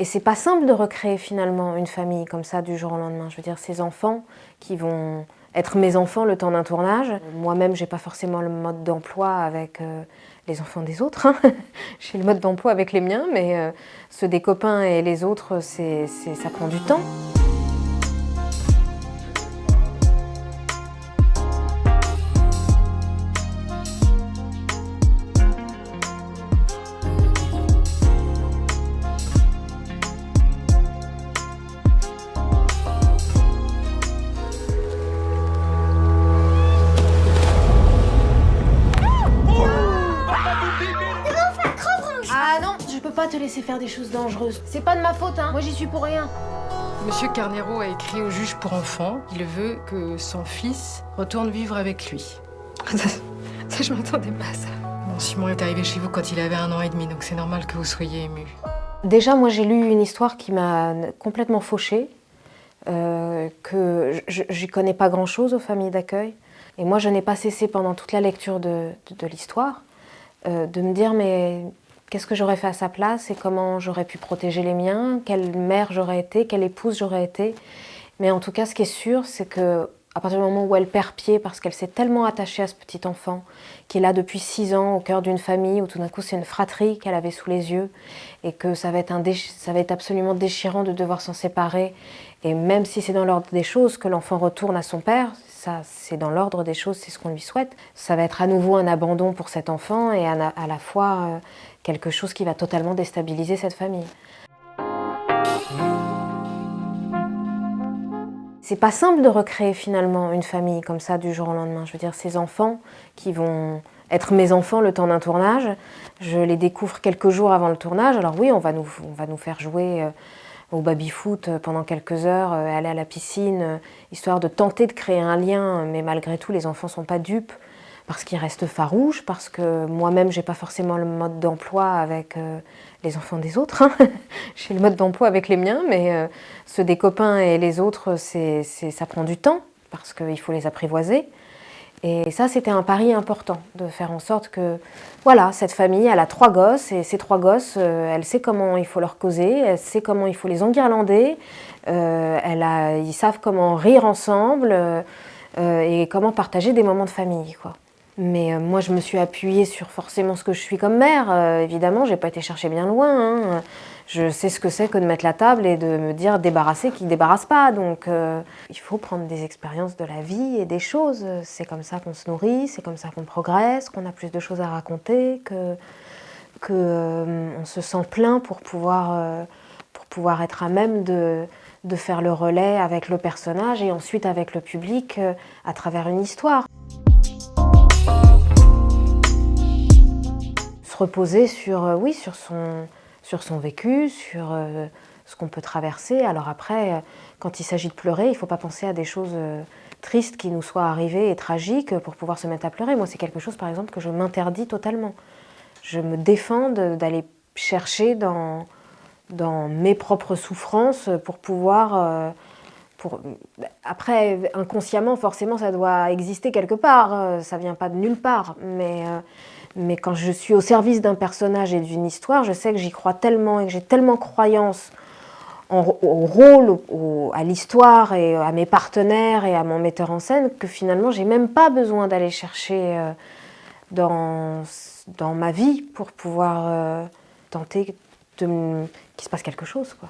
Et c'est pas simple de recréer finalement une famille comme ça du jour au lendemain. Je veux dire, ces enfants qui vont être mes enfants le temps d'un tournage. Moi-même, j'ai pas forcément le mode d'emploi avec les enfants des autres. Hein. J'ai le mode d'emploi avec les miens, mais ceux des copains et les autres, ça prend du temps. Ah non, je peux pas te laisser faire des choses dangereuses. C'est pas de ma faute, hein. Moi, j'y suis pour rien. Monsieur Carnero a écrit au juge pour enfants. Il veut que son fils retourne vivre avec lui. Ça je m'attendais pas à ça. Bon, Simon est arrivé chez vous quand il avait 1 an et demi, donc c'est normal que vous soyez ému. Déjà, moi, j'ai lu une histoire qui m'a complètement fauchée, que j'y connais pas grand-chose aux familles d'accueil. Et moi, je n'ai pas cessé pendant toute la lecture de l'histoire de me dire, mais qu'est-ce que j'aurais fait à sa place et comment j'aurais pu protéger les miens, quelle mère j'aurais été, quelle épouse j'aurais été. Mais en tout cas, ce qui est sûr, c'est que à partir du moment où elle perd pied, parce qu'elle s'est tellement attachée à ce petit enfant, qui est là depuis 6 ans, au cœur d'une famille, où tout d'un coup c'est une fratrie qu'elle avait sous les yeux, et que ça va être absolument déchirant de devoir s'en séparer. Et même si c'est dans l'ordre des choses que l'enfant retourne à son père, ça c'est dans l'ordre des choses, c'est ce qu'on lui souhaite, ça va être à nouveau un abandon pour cet enfant, et à la fois quelque chose qui va totalement déstabiliser cette famille. C'est pas simple de recréer finalement une famille comme ça du jour au lendemain. Je veux dire, ces enfants qui vont être mes enfants le temps d'un tournage, je les découvre quelques jours avant le tournage. Alors oui, on va nous faire jouer au baby-foot pendant quelques heures, aller à la piscine, histoire de tenter de créer un lien. Mais malgré tout, les enfants sont pas dupes parce qu'ils restent farouches, parce que moi-même, j'ai pas forcément le mode d'emploi avec les enfants des autres. Hein. J'ai le mode d'emploi avec les miens, mais ceux des copains et les autres, ça prend du temps, parce qu'il faut les apprivoiser. Et ça, c'était un pari important, de faire en sorte que, voilà, cette famille, elle a 3 gosses, et ces 3 gosses, elle sait comment il faut leur causer, elle sait comment il faut les enguirlander, ils savent comment rire ensemble, et comment partager des moments de famille, quoi. Mais moi, je me suis appuyée sur forcément ce que je suis comme mère. Évidemment, j'ai pas été chercher bien loin. Hein. Je sais ce que c'est que de mettre la table et de me dire débarrasser qui ne débarrasse pas. Donc, il faut prendre des expériences de la vie et des choses. C'est comme ça qu'on se nourrit, c'est comme ça qu'on progresse, qu'on a plus de choses à raconter, on se sent plein pour pouvoir être à même de faire le relais avec le personnage et ensuite avec le public à travers une histoire. Reposer sur, oui, sur son vécu, sur ce qu'on peut traverser. Alors après, quand il s'agit de pleurer, il ne faut pas penser à des choses tristes qui nous soient arrivées et tragiques pour pouvoir se mettre à pleurer. Moi, c'est quelque chose, par exemple, que je m'interdis totalement. Je me défends d'aller chercher dans mes propres souffrances pour pouvoir... Après, inconsciemment, forcément, ça doit exister quelque part. Ça ne vient pas de nulle part. Mais quand je suis au service d'un personnage et d'une histoire, je sais que j'y crois tellement et que j'ai tellement croyance au rôle, à l'histoire et à mes partenaires et à mon metteur en scène que finalement, j'ai même pas besoin d'aller chercher dans ma vie pour pouvoir tenter qu'il se passe quelque chose, quoi.